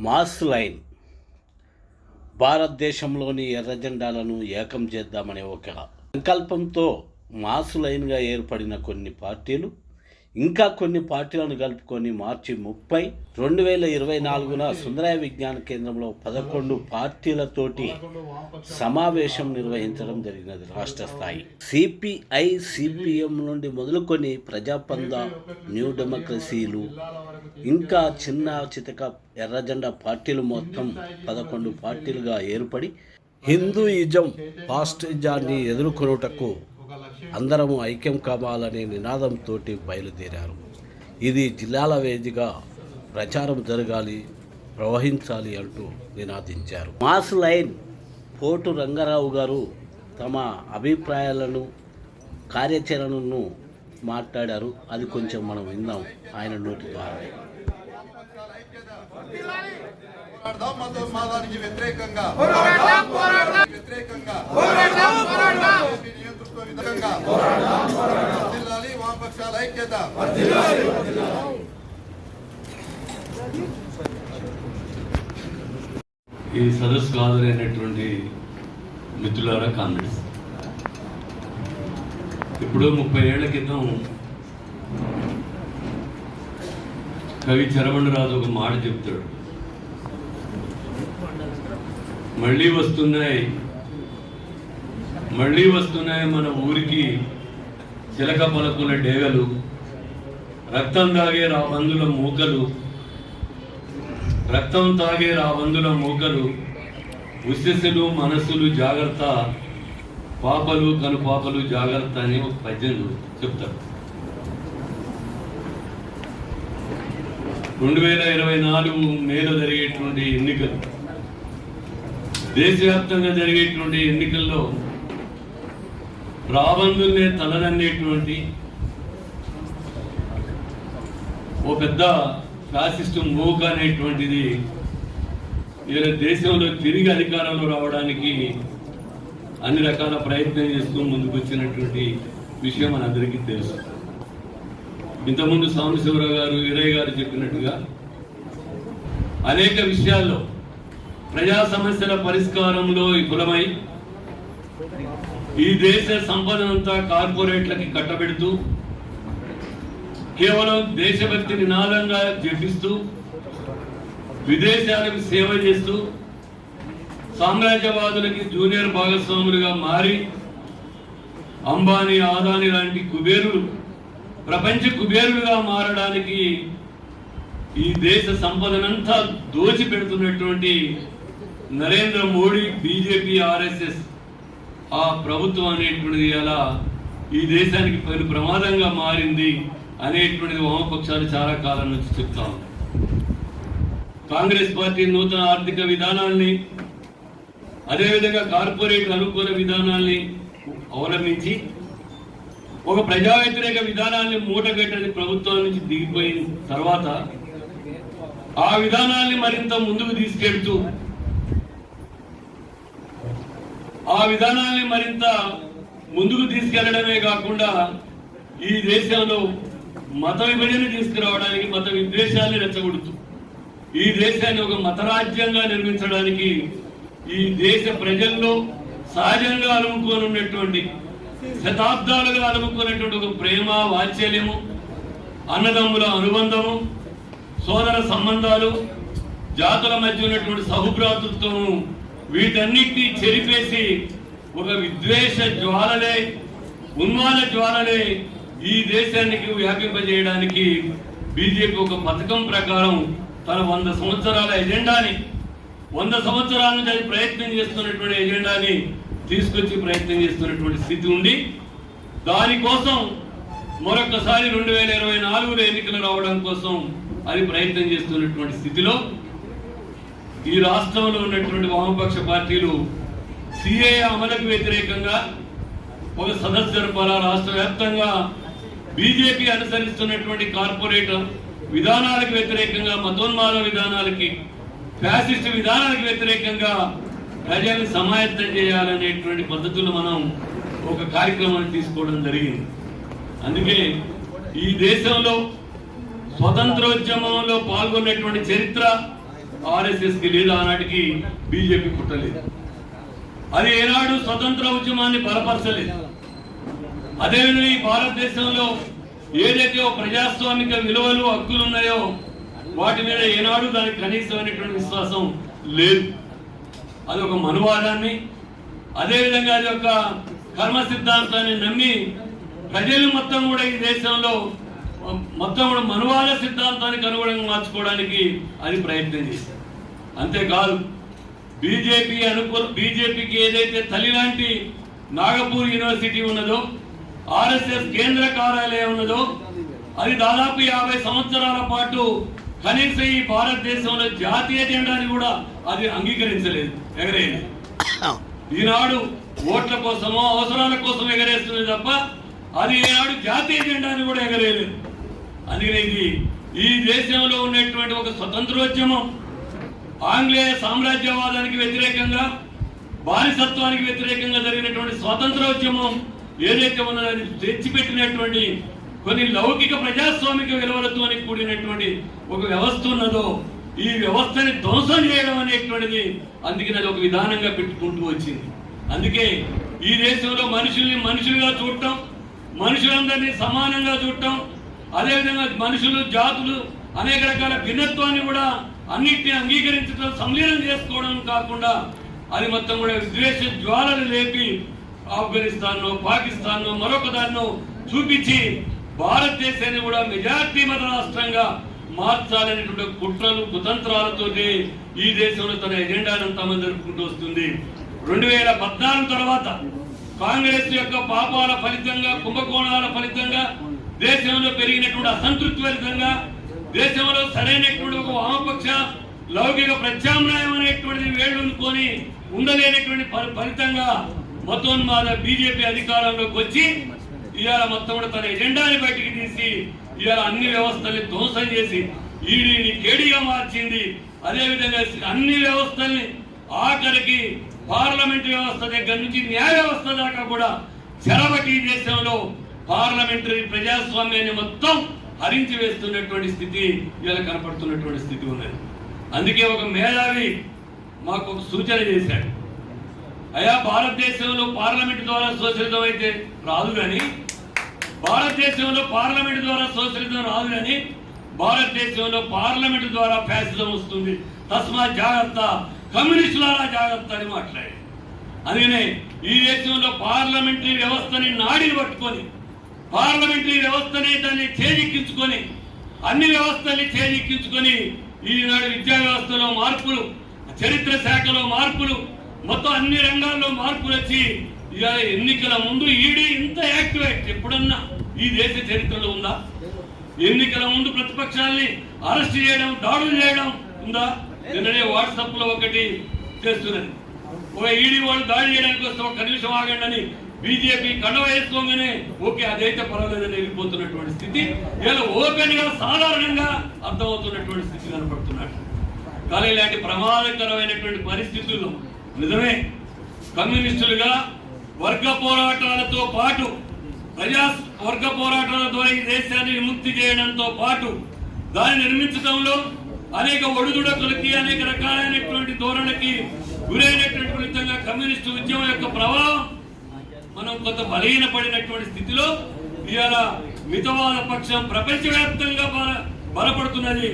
Mass line భారతదేశంలోని ఎర్ర జెండాలను ఏకం చేద్దామనే ఒక సంకల్పంతో మాస్ లైన్గా ఏర్పడిన కొన్ని పార్టీలు ఇంకా కొన్ని పార్టీలను కలుపుకొని మార్చి 30, 2024న సుందరయ్య విజ్ఞాన కేంద్రంలో 11 పార్టీలతోటి సమావేశం నిర్వహించడం జరిగినది. రాష్ట్ర స్థాయి సిపిఐ, సిపిఎం నుండి మొదలుకొని ప్రజాపంద, న్యూ డెమోక్రసీలు, ఇంకా చిన్న చితక ఎర్రజెండా పార్టీలు మొత్తం 11 పార్టీలుగా ఏర్పడి హిందూయిజం ఫాస్టిజాన్ని ఎదుర్కొనుటకు అందరము ఐక్యం కావాలనే నినాదంతో బయలుదేరారు. ఇది జిల్లాల వేదిగా ప్రచారం జరగాలి, ప్రవహించాలి అంటూ నినాదించారు. మాస్ లైన్ పోటు రంగారావు గారు తమ అభిప్రాయాలను, కార్యాచరణను మాట్లాడారు. అది కొంచెం మనం విందాం ఆయన నోటి ద్వారా. వ్యతిరేకంగా వామపక్షాల ఐక్యత. ఈ సదస్సుకు హాజరైనటువంటి మిత్రులారా, కామ్రేడ్స్, ఇప్పుడు 30 ఏళ్ల క్రితం కవి చరమండరాజు ఒక మాట చెప్తాడు, మళ్ళీ వస్తున్నాయి మన ఊరికి చిలక పలకుల డేగలు, రక్తం తాగే రాబందుల మూకలు, ఉస్సెస్సులు మనస్సులు జాగ్రత్త, పాపలు కనుపాపలు జాగ్రత్త అని ఒక పద్యం చెప్తారు. 2024 మేలో జరిగేటువంటి ఎన్నికలు, దేశవ్యాప్తంగా జరిగేటువంటి ఎన్నికల్లో రాబందుల్నే తలననేటువంటి ఓ పెద్ద ఫ్యాసిస్టు మూక అనేటువంటిది ఇలా దేశంలో తిరిగి అధికారంలో రావడానికి అన్ని రకాల ప్రయత్నం చేస్తూ ముందుకు వచ్చినటువంటి విషయం మనందరికీ తెలుసు. ఇంతకుముందు సాంబశివరావు గారు, వీరయ్య గారు చెప్పినట్టుగా అనేక విషయాల్లో ప్రజా సమస్యల పరిష్కారంలో విఫలమై ఈ దేశ సంపదనంతా కార్పొరేట్లకి కట్టబెడుతూ కేవలం దేశభక్తి నినాదంగా జపిస్తూ విదేశాలకు సేవ చేస్తూ సామ్రాజ్యవాదులకి జూనియర్ భాగస్వాములుగా మారి అంబానీ, ఆదాని లాంటి కుబేరులు ప్రపంచ కుబేరులుగా మారడానికి ఈ దేశ సంపదనంతా దోచిపెడుతున్నటువంటి నరేంద్ర మోడీ, బీజేపీ, ఆర్ఎస్ఎస్ ఆ ప్రభుత్వం అనేటువంటిది అలా ఈ దేశానికి పెను ప్రమాదంగా మారింది అనేటువంటిది వామపక్షాలు చాలా కాలం నుంచి చెప్తా ఉన్నాయి. కాంగ్రెస్ పార్టీ నూతన ఆర్థిక విధానాల్ని, అదేవిధంగా కార్పొరేట్ అనుకూల విధానాల్ని అవలంబించి ఒక ప్రజా వ్యతిరేక విధానాన్ని మూటగట్టని ప్రభుత్వం నుంచి దిగిపోయిన తర్వాత ఆ విధానాన్ని మరింత ముందుకు తీసుకెళ్తూ తీసుకెళ్లడమే కాకుండా ఈ దేశంలో మత విభజన తీసుకురావడానికి, మత విద్వేషాన్ని రెచ్చగొడుతూ ఈ దేశాన్ని ఒక మతరాజ్యంగా నిర్మించడానికి ఈ దేశ ప్రజల్లో సహజంగా అలుముకోనున్నటువంటి, శతాబ్దాలుగా అలుముకున్నటువంటి ఒక ప్రేమ, వాత్సల్యము, అన్నదమ్ముల అనుబంధము, సోదర సంబంధాలు, జాతుల మధ్య ఉన్నటువంటి సహృభ్రాతృత్వము, వీటన్నిటినీ చెరిపేసి ఒక విద్వేష జ్వాలలే, ఉన్మాద జ్వాలలే ఈ దేశానికి వ్యాపింపజేయడానికి బీజేపీ ఒక పథకం ప్రకారం తన 100 సంవత్సరాల ఎజెండాని, 100 సంవత్సరాల నుంచి అది ప్రయత్నం చేస్తున్నటువంటి ఎజెండాని తీసుకొచ్చి ప్రయత్నం చేస్తున్నటువంటి స్థితి ఉండి, దానికోసం మరొకసారి 2024లో ఎన్నికలు రావడం కోసం అది ప్రయత్నం చేస్తున్నటువంటి స్థితిలో ఈ రాష్ట్రంలో ఉన్నటువంటి వామపక్ష పార్టీలు సిఏఏ అమలుకు వ్యతిరేకంగా ఒక సదస్సు జరపాలా, రాష్ట్ర వ్యాప్తంగా బీజేపీ అనుసరిస్తున్నటువంటి కార్పొరేట్ విధానాలకు వ్యతిరేకంగా, మతోన్మాద విధానాలకి, ఫ్యాసిస్ట్ విధానాలకు వ్యతిరేకంగా ప్రజల్ని సమాయత్తం చేయాలనేటువంటి పద్ధతులు మనం ఒక కార్యక్రమాన్ని తీసుకోవడం జరిగింది. అందుకే ఈ దేశంలో స్వతంత్రోద్యమంలో పాల్గొన్నటువంటి చరిత్ర ఆర్ఎస్ఎస్కి లేదు, ఆనాటికి బీజేపీ పుట్టలేదు. అది ఏనాడు స్వతంత్ర ఉద్యమాన్ని బలపరచలేదు. అదేవిధంగా ఈ భారతదేశంలో ఏదైతే ప్రజాస్వామిక విలువలు హక్కులు ఉన్నాయో వాటి మీద ఏనాడు దానికి కనీసమైనటువంటి విశ్వాసం లేదు. అది ఒక మనువాదాన్ని, అదేవిధంగా అది ఒక కర్మ సిద్ధాంతాన్ని నమ్మి ప్రజలు మొత్తం కూడా ఈ దేశంలో మొత్తం కూడా మనువాద సిద్ధాంతానికి అనుగుణంగా మార్చుకోవడానికి అది ప్రయత్నం చేసింది. అంతేకాదు బీజేపీకి ఏదైతే తల్లి లాంటి నాగపూర్ యూనివర్సిటీ ఉన్నదో, ఆర్ఎస్ఎస్ కేంద్ర కార్యాలయం ఉన్నదో, అది దాదాపు 50 సంవత్సరాల పాటు కనీసం ఈ భారతదేశంలో జాతీయ జెండాని కూడా అది అంగీకరించలేదు, ఎగరేయలేదు. ఈనాడు ఓట్ల కోసమో అవసరాల కోసం ఎగరేస్తుంది తప్ప అది ఈనాడు జాతీయ జెండాని కూడా ఎగరేయలేదు. అందుకని ఇది ఈ దేశంలో ఉన్నటువంటి ఒక స్వతంత్రోద్యమం ఆంగ్లేయ సామ్రాజ్యవాదానికి వ్యతిరేకంగా, బానిసత్వానికి వ్యతిరేకంగా జరిగినటువంటి స్వాతంత్రోద్యమం ఏదైతే ఉన్నదో అది తెచ్చిపెట్టినటువంటి కొన్ని లౌకిక ప్రజాస్వామిక విలువలతో కూడినటువంటి ఒక వ్యవస్థ ఉన్నదో ఈ వ్యవస్థని ధ్వంసం చేయడం అనేటువంటిది అందుకని అది ఒక విధానంగా పెట్టుకుంటూ వచ్చింది. అందుకే ఈ దేశంలో మనుషుల్ని మనుషులుగా చూడటం, మనుషులందరినీ సమానంగా చూడటం, అదేవిధంగా మనుషులు జాతులు అనేక రకాల భిన్నత్వాన్ని కూడా అన్నిటిని అంగీకరించడం, సంలీనం చేసుకోవడం కాకుండా అది మొత్తం కూడా విద్వేష జ్వాలలు లేపి ఆఫ్ఘనిస్తాన్ పాకిస్తాన్ మరొక దాన్ని చూపించి భారతదేశాన్ని కూడా మెజార్టీ మత రాష్ట్రంగా మార్చాలనేటువంటి కుట్రలు కుతంత్రాలతో ఈ దేశంలో తన ఎజెండాను తమ జరుపుకుంటూ వస్తుంది. 2014 తర్వాత కాంగ్రెస్ యొక్క పాపాల ఫలితంగా, కుంభకోణాల ఫలితంగా, దేశంలో పెరిగినటువంటి అసంతృప్తి ఫలితంగా, దేశంలో సరైనటువంటి ఒక వామపక్ష లౌకిక ప్రత్యామ్నాయం అనేటువంటిది వేళ్ళుకొని ఉండలేనటువంటి ఫలితంగా మతోన్మాద బీజేపీ అధికారంలోకి వచ్చి ఇవాళ మొత్తం కూడా తన ఎజెండాని బయటికి తీసి ఇవాళ అన్ని వ్యవస్థల్ని ధ్వంసం చేసి ఈడీని కేడీగా మార్చింది. అదేవిధంగా అన్ని వ్యవస్థల్ని ఆఖరికి పార్లమెంట్ వ్యవస్థ దగ్గర నుంచి న్యాయ వ్యవస్థ దాకా కూడా చెరబట్టి దేశంలో పార్లమెంటరీ ప్రజాస్వామ్యాన్ని మొత్తం హరించి వేస్తున్నటువంటి స్థితి ఇవాళ కనపడుతున్నటువంటి స్థితి ఉన్నది. అందుకే ఒక మేధావి మాకు ఒక సూచన చేశాడు, అయ్యా భారతదేశంలో పార్లమెంట్ ద్వారా సోషలిజం అయితే రాదు కానీ, భారతదేశంలో పార్లమెంట్ ద్వారా సోషలిజం రాదు కానీ భారతదేశంలో పార్లమెంట్ ద్వారా ఫ్యాసిజం వస్తుంది, తస్మా జాగ్రత్త, కమ్యూనిస్టులారా జాగ్రత్త అని మాట్లాడారు. అందుకనే ఈ దేశంలో పార్లమెంటరీ వ్యవస్థని నాడిని పట్టుకొని, పార్లమెంటరీ వ్యవస్థని దాన్ని చేజిక్కించుకొని, అన్ని వ్యవస్థల్ని చేజిక్కించుకొని ఈనాడు విద్యా వ్యవస్థలో మార్పులు, చరిత్ర శాఖలో మార్పులు, మొత్తం అన్ని రంగాల్లో మార్పులు వచ్చి ఇవాళ ఎన్నికల ముందు ఈడీ ఇంత యాక్టివేట్ ఎప్పుడన్నా ఈ దేశ చరిత్రలో ఉందా? ఎన్నికల ముందు ప్రతిపక్షాల్ని అరెస్ట్ చేయడం, దాడులు చేయడం ఉందా? నిన్ననే వాట్సాప్ లో ఒకటి చేస్తున్నది, ఒక ఈడీ వాళ్ళు దాడి చేయడానికి వస్తే ఒక్క నిమిషం ఆగండి అని బీజేపీ కండవ వేసుకోగానే ఓకే అదైతే పర్వాలేదని వెళ్ళిపోతున్నటువంటి స్థితి ఇలా ఓపెన్ గా సాధారణంగా అర్థమవుతున్నటువంటి స్థితి కనపడుతున్నాడు. కానీ ఇలాంటి ప్రమాదకరమైనటువంటి పరిస్థితుల్లో నిజమే కమ్యూనిస్టులుగా వర్గ పోరాటాలతో పాటు, వర్గ పోరాటాల ద్వారా ఈ దేశాన్ని విముక్తి చేయడంతో పాటు దాన్ని నిర్మించడంలో అనేక ఒడిదుడకులకి, అనేక రకాలైనటువంటి ధోరణికి గురైనటువంటి ఫలితంగా కమ్యూనిస్టు ఉద్యమం యొక్క ప్రభావం మనం కొంత బలహీనపడినటువంటి స్థితిలో ఇవాళ మితవాద పక్షం ప్రపంచవ్యాప్తంగా బలపడుతున్నది.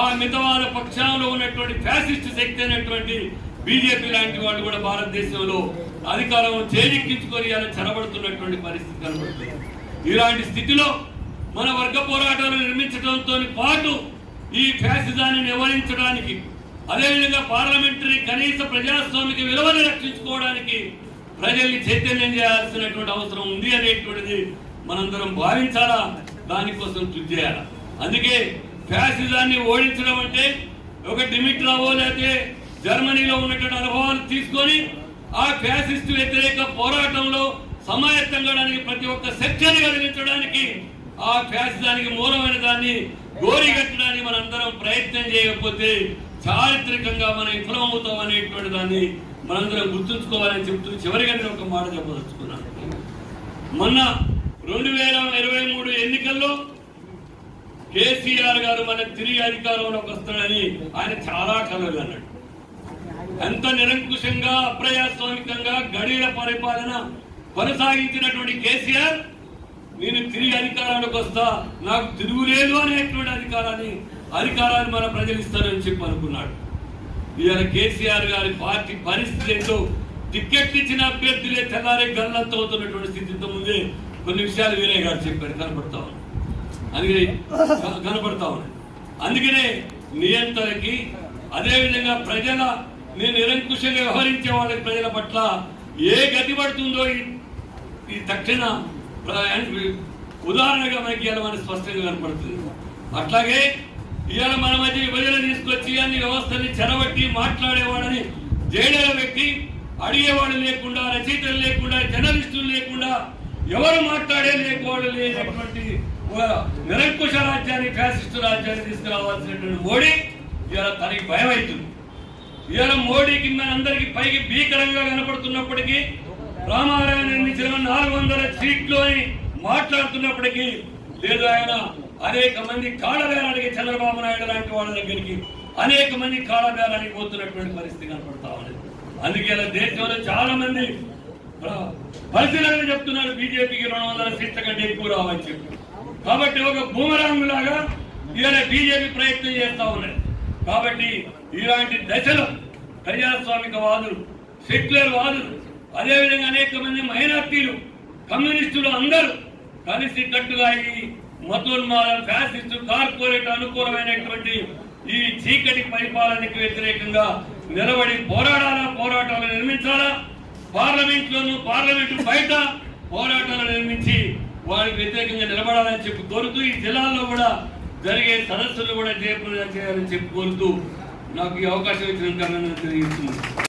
ఆ మితవాద పక్షంలో ఉన్నటువంటి ఫ్యాసిస్ట్ శక్తి అయినటువంటి బీజేపీ లాంటి వాళ్ళు కూడా భారతదేశంలో అధికారం చేజిక్కించుకొని ఇలా చెరబడుతున్నటువంటి పరిస్థితి కనబడుతుంది. ఇలాంటి స్థితిలో మన వర్గ పోరాటాలు నిర్మించడంతో పాటు ఈ ఫ్యాసిజాన్ని నివారించడానికి, అదేవిధంగా పార్లమెంటరీ కనీస ప్రజాస్వామిక విలువను రక్షించుకోవడానికి ప్రజల్ని చైతన్యం చేయాల్సినటువంటి అవసరం ఉంది అనేటువంటిది మనందరం భావించాలా, దానికోసం కృషి చేయాలా. అందుకే ఫ్యాసిజాన్ని ఓడించడం అంటే ఒక డిమిట్రావో లేకపోతే జర్మనీలో ఉన్నటువంటి అనుభవాలు తీసుకొని ఆ ఫ్యాసిస్ట్ వ్యతిరేక పోరాటంలో సమాయత్తం కావడానికి, ప్రతి ఒక్క శక్తిని కలిగించడానికి, ఆ ఫ్యాసిజానికి మూలమైన దాన్ని గోరిగట్టడానికి మనందరం ప్రయత్నం చేయకపోతే చారిత్రకంగా మనం విఫలమవుతాం అనేటువంటి దాన్ని మనందరం గుర్తుంచుకోవాలని చెప్తూ చివరిగా నేను ఒక మాట చెప్పదలుచుకున్నాను. మొన్న 2023 ఎన్నికల్లో కేసీఆర్ గారు మన తిరిగి అధికారంలోకి వస్తాడని ఆయన చాలా కలలు అన్నాడు. ఎంత నిరంకుశంగా అప్రజాస్వామికంగా గడిల పరిపాలన కొనసాగించినటువంటి కేసీఆర్ నేను తిరిగి అధికారంలోకి వస్తా, నాకు తిరుగులేదు అనేటువంటి అధికారాన్ని మన ప్రజలు ఇస్తారని చెప్పి అనుకున్నాడు. ఇవాళ కేసీఆర్ గారి పార్టీ పరిస్థితి ఏంటో టికెట్ ఇచ్చిన అభ్యర్థులే తెల్లారే గల్లంతో అవుతున్నటువంటి స్థితితో ముందే కొన్ని విషయాలు వీరయ్య గారు చెప్పారు, కనపడతా ఉన్నాయి. అందుకనే నియంత్రణకి అదేవిధంగా ప్రజల నిరంకుశంగా వ్యవహరించే వాళ్ళ ప్రజల పట్ల ఏ గతి పడుతుందో ఈ తక్షణ ఉదాహరణగా మనకి ఇవాళ మనకి స్పష్టంగా కనపడుతుంది. అట్లాగే ఇవాళ మన మధ్య విభజన తీసుకొచ్చి అన్ని వ్యవస్థని చెరబట్టి మాట్లాడేవాడని జైలులో పెట్టి అడిగేవాడు లేకుండా, రచయితలు లేకుండా, జర్నలిస్టులు లేకుండా, ఎవరు మాట్లాడే లేకపోవడం లేనటువంటి నిరంకుశ రాజ్యాన్ని, ఫ్యాసిస్టు రాజ్యాన్ని తీసుకురావాల్సినటువంటి మోడీ ఇవాళ తనకి భయం అవుతుంది. ఇవాళ మోడీకి మనందరికీ పైకి భీకరంగా కనపడుతున్నప్పటికీ, రామారాయణ నిర్మించిన 400 సీట్లు అని మాట్లాడుతున్నప్పటికీ లేదు, ఆయన అనేక మంది కాళ్ళబేరానికి, చంద్రబాబు నాయుడు లాంటి వాళ్ళ దగ్గరికి అనేక మంది కాళ్ళబేరానికి పోతున్నటువంటి పరిస్థితి కనపడతా ఉంది. అందుకే దేశంలో చాలా మంది పరిశీలనలు చెప్తున్నారు బీజేపీకి 200 సీట్ల కంటే ఎక్కువ రావని చెప్పి. కాబట్టి ఒక బూమరాంగ్ లాగా ఇవాళ బీజేపీ ప్రయత్నం చేస్తా ఉన్నది. కాబట్టి ఇలాంటి దశలో ప్రజాస్వామిక వాదులు, సెక్యులర్ వాదులు, అదేవిధంగా అనేక మంది మైనార్టీలు, కమ్యూనిస్టులు అందరూ కలిసి కట్టుగా ఈ మతోన్మాద, ఫ్యాసిస్టు, కార్పొరేట్ అనుకూలమైనటువంటి ఈ చీకటి పరిపాలనకు వ్యతిరేకంగా నిలబడి పోరాటాలు నిర్మించాలా. పార్లమెంటు బయట పోరాటాలు నిర్మించి వారికి వ్యతిరేకంగా నిలబడాలని చెప్పి కోరుతూ, ఈ జిల్లాల్లో కూడా జరిగే సదస్సులు కూడా జయప్రదం చేయాలని చెప్పి కోరుతూ నాకు ఈ అవకాశం ఇచ్చినందుకు తెలియజేస్తున్నాను.